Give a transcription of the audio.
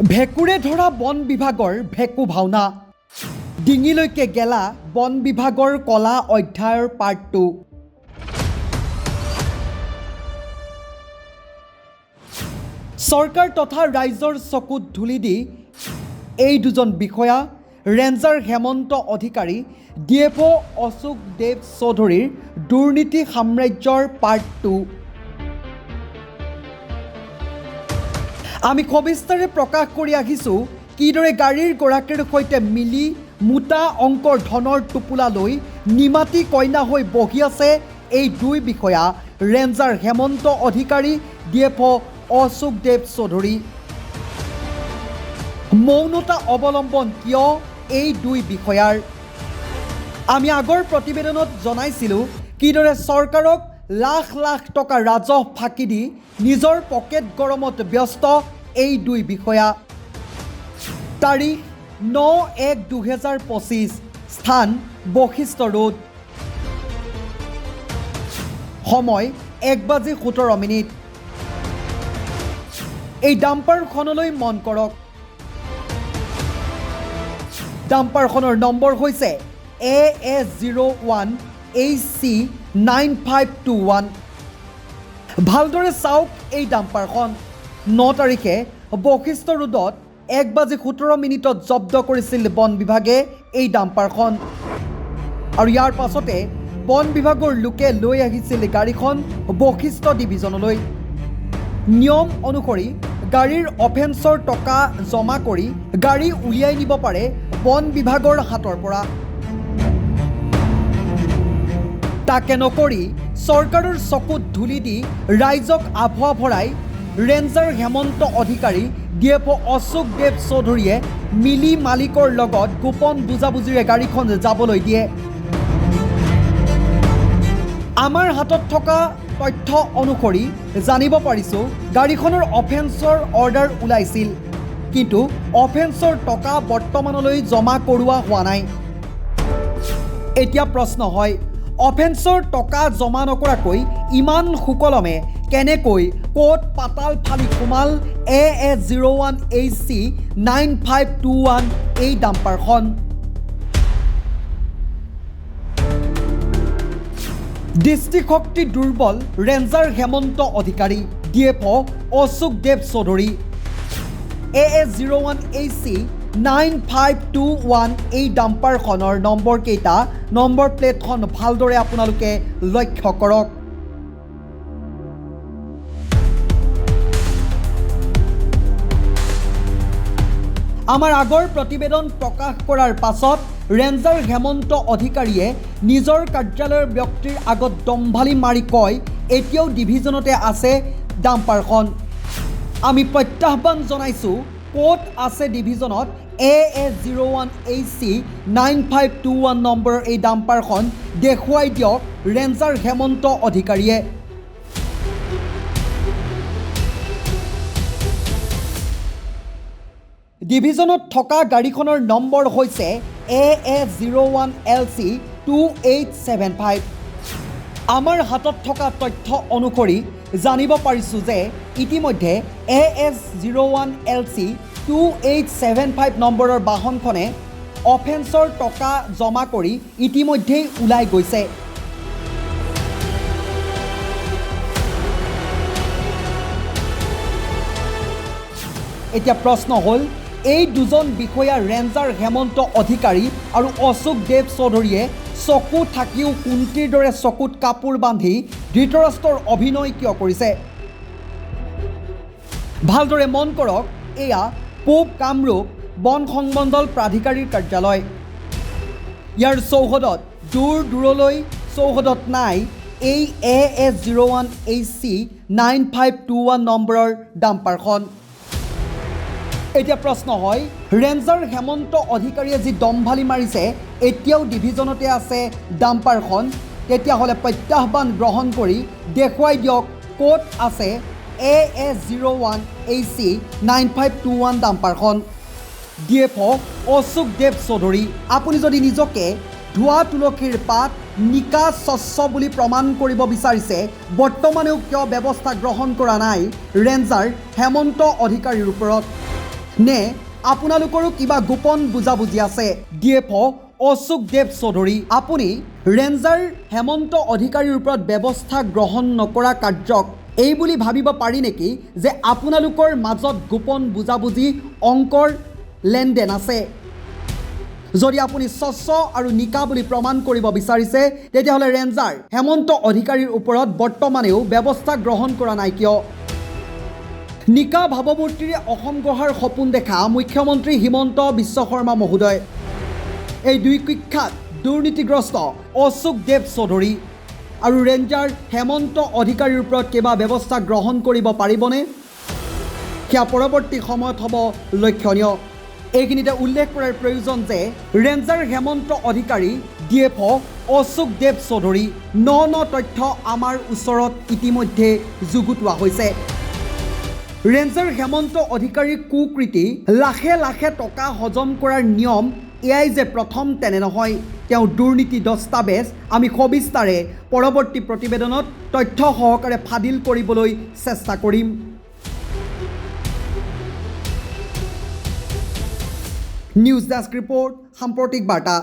ভেকুৰে ধৰা বন বিভাগৰ ভেকু ভাওনা ডিঙিলৈকে গেলা বন বিভাগৰ কলা অধ্যায়ৰ পাৰ্ট 2 চৰকাৰ তথা ৰাইজৰ চকুত ধুলি দি এই দুজন বিষয়া ৰেঞ্জাৰ হেমন্ত অধিকাৰী ডিএফঅ অশোক দেৱ চৌধুৰীৰ দুৰ্নীতি সাম্ৰাজ্যৰ পাৰ্ট 2 আমি সবিস্তাৰে প্ৰকাশ কৰি আহিছোঁ কিদৰে গাড়ীৰ গৰাকীৰ সৈতে মিলি মোটা অংকৰ ধনৰ টোপোলা লৈ নিমাতি কইনা হৈ বহি আছে এই দুই বিষয়া ৰেঞ্জাৰ হেমন্ত অধিকাৰী ডিএফঅ অশোক দেৱ চৌধুৰী মৌনতা অৱলম্বন কিয় এই দুই বিষয়াৰ আমি আগৰ প্ৰতিবেদনত জনাইছিলোঁ কিদৰে চৰকাৰক লাখ লাখ টকা ৰাজহ ফাঁকি দি নিজৰ পকেট গৰমত ব্যস্ত এই দুই বিষয়া তাৰিখ 9-1-2025 স্থান বশিষ্ঠ ৰোড সময় 1:17 এই ডাম্পাৰখনলৈ মন কৰক ডাম্পাৰখনৰ নম্বৰ হৈছে AS01AC9521 ভালদৰে চাওক এই ডাম্পাৰখন 9 তাৰিখে বশিষ্ঠ ৰোডত 1:17 জব্দ কৰিছিল বন বিভাগে এই ডাম্পাৰখন আৰু ইয়াৰ পাছতে বন বিভাগৰ লোকে লৈ আহিছিল গাড়ীখন বশিষ্ঠ ডিভিজনলৈ নিয়ম অনুসৰি গাড়ীৰ অফেন্সৰ টকা জমা কৰি গাড়ী উলিয়াই নিব পাৰে বন বিভাগৰ হাতৰ পৰা তাকে নকৰি চৰকাৰৰ চকুত ধুলি দি ৰাইজক আভুৱা ভৰাই ৰেঞ্জাৰ হেমন্ত অধিকাৰী ডিএফঅ অশোক দেৱ চৌধুৰীয়ে মিলি মালিকৰ লগত গোপন বুজাবুজিৰে গাড়ীখন যাবলৈ দিয়ে আমাৰ হাতত থকা তথ্য অনুসৰি জানিব পাৰিছোঁ গাড়ীখনৰ অফেন্সৰ অৰ্ডাৰ ওলাইছিল কিন্তু অফেন্সৰ টকা বৰ্তমানলৈ জমা কৰোৱা হোৱা নাই এতিয়া প্ৰশ্ন হয় অফেন্সৰ টকা জমা নকৰাকৈ ইমান সুকলমে কেনেকৈ ক'ত পাতাল ফালি সোমাল AS01AC9521 এই ডাম্পাৰখন দৃষ্টিশক্তি দুৰ্বল ৰেঞ্জাৰ হেমন্ত অধিকাৰী ডিএফঅ অশোক দেৱ চৌধুৰী AS01AC9521 এই ডাম্পাৰখনৰ নম্বৰ কেইটা নম্বৰ প্লেটখন ভালদৰে আপোনালোকে লক্ষ্য কৰক আমাৰ আগৰ প্ৰতিবেদন প্ৰকাশ কৰাৰ পাছত ৰেঞ্জাৰ হেমন্ত অধিকাৰীয়ে নিজৰ কাৰ্যালয়ৰ ব্যক্তিৰ আগত দম্ভালি মাৰি কয় এতিয়াও ডিভিজনতে আছে ডাম্পাৰখন আমি প্ৰত্যাহ্বান জনাইছোঁ ক'ত আছে ডিভিজনত AS01AC9521 নম্বৰৰ এই ডাম্পাৰখন দেখুৱাই দিয়ক ৰেঞ্জাৰ হেমন্ত অধিকাৰীয়ে ডিভিজনত থকা গাড়ীখনৰ নম্বৰ হৈছে AS01LC2875 আমাৰ হাতত থকা তথ্য অনুসৰি জানিব পাৰিছোঁ যে ইতিমধ্যে AS01LC2875 নম্বৰৰ বাহনখনে অফেন্সৰ টকা জমা কৰি ইতিমধ্যেই ওলাই গৈছে এতিয়া প্ৰশ্ন হ'ল এই দুজন বিষয়া ৰেঞ্জাৰ হেমন্ত অধিকাৰী আৰু অশোক দেৱ চৌধুৰীয়ে চকু থাকিও কুন্তিৰ দৰে চকুত কাপোৰ বান্ধি ধৃতৰাষ্ট্ৰৰ অভিনয় কিয় কৰিছে ভালদৰে মন কৰক এয়া পূব কামৰূপ বন সংমণ্ডল প্ৰাধিকাৰীৰ কাৰ্যালয় ইয়াৰ চৌহদত দূৰ দূৰলৈ চৌহদত নাই এই AS01AC9521 নম্বৰৰ ডাম্পাৰখন এতিয়া প্ৰশ্ন হয় ৰেঞ্জাৰ হেমন্ত অধিকাৰীয়ে যি দম্ভালি মাৰিছে এতিয়াও ডিভিজনতে আছে ডাম্পাৰখন তেতিয়াহ'লে প্ৰত্যাহ্বান গ্ৰহণ কৰি দেখুৱাই দিয়ক ক'ত আছে AS01AC9521 ডাম্পাৰখন ডিএফঅ অশোক দেৱ চৌধুৰী আপুনি যদি নিজকে ধোৱা তুলসীৰ পাত নিকা স্বচ্ছ বুলি প্ৰমাণ কৰিব বিচাৰিছে বৰ্তমানেও কিয় ব্যৱস্থা গ্ৰহণ কৰা নাই ৰেঞ্জাৰ হেমন্ত অধিকাৰীৰ ওপৰত নে আপোনালোকৰো কিবা গোপন বুজাবুজি আছে? DFO অশোক দেৱ চৌধুৰী, আপুনি ৰেঞ্জাৰ হেমন্ত অধিকাৰীৰ ওপৰত ব্যৱস্থা গ্ৰহণ নকৰা কাৰ্যক এই বুলি ভাবিব পাৰি নেকি যে আপোনালোকৰ মাজত গোপন বুজাবুজি অংকৰ লেনদেন আছে? যদি আপুনি স্বচ্ছ আৰু নিকা বুলি প্ৰমাণ কৰিব বিচাৰিছে তেতিয়াহ'লে ৰেঞ্জাৰ হেমন্ত অধিকাৰীৰ ওপৰত বৰ্তমানেও ব্যৱস্থা গ্ৰহণ কৰা নাই কিয়? নিকা ভাৱমূৰ্তিৰে অসম গঢ়াৰ সপোন দেখা মুখ্যমন্ত্ৰী হিমন্ত বিশ্ব শৰ্মা মহোদয়, এই দুই কুখ্যাত দুৰ্নীতিগ্ৰস্ত অশোক দেৱ চৌধুৰী আৰু ৰেঞ্জাৰ হেমন্ত অধিকাৰীৰ ওপৰত কিবা ব্যৱস্থা গ্ৰহণ কৰিব পাৰিবনে? সেয়া পৰৱৰ্তী সময়ত হ'ব লক্ষণীয়। এইখিনিতে উল্লেখ কৰাৰ প্ৰয়োজন যে ৰেঞ্জাৰ হেমন্ত অধিকাৰী, DFO অশোক দেৱ চৌধুৰী ন তথ্য আমাৰ ওচৰত ইতিমধ্যে যুগুতোৱা হৈছে। ৰেঞ্জাৰ হেমন্ত অধিকাৰীৰ কুকৃতি, লাখে লাখে টকা হজম কৰাৰ নিয়ম এয়াই যে প্ৰথম তেনে নহয়। তেওঁ দুৰ্নীতি দস্তাবেজ আমি সবিস্তাৰে পৰৱৰ্তী প্ৰতিবেদনত তথ্য সহকাৰে ফাদিল কৰিবলৈ চেষ্টা কৰিম। নিউজ ডেস্ক ৰিপৰ্ট, সাম্প্ৰতিক বাৰ্তা।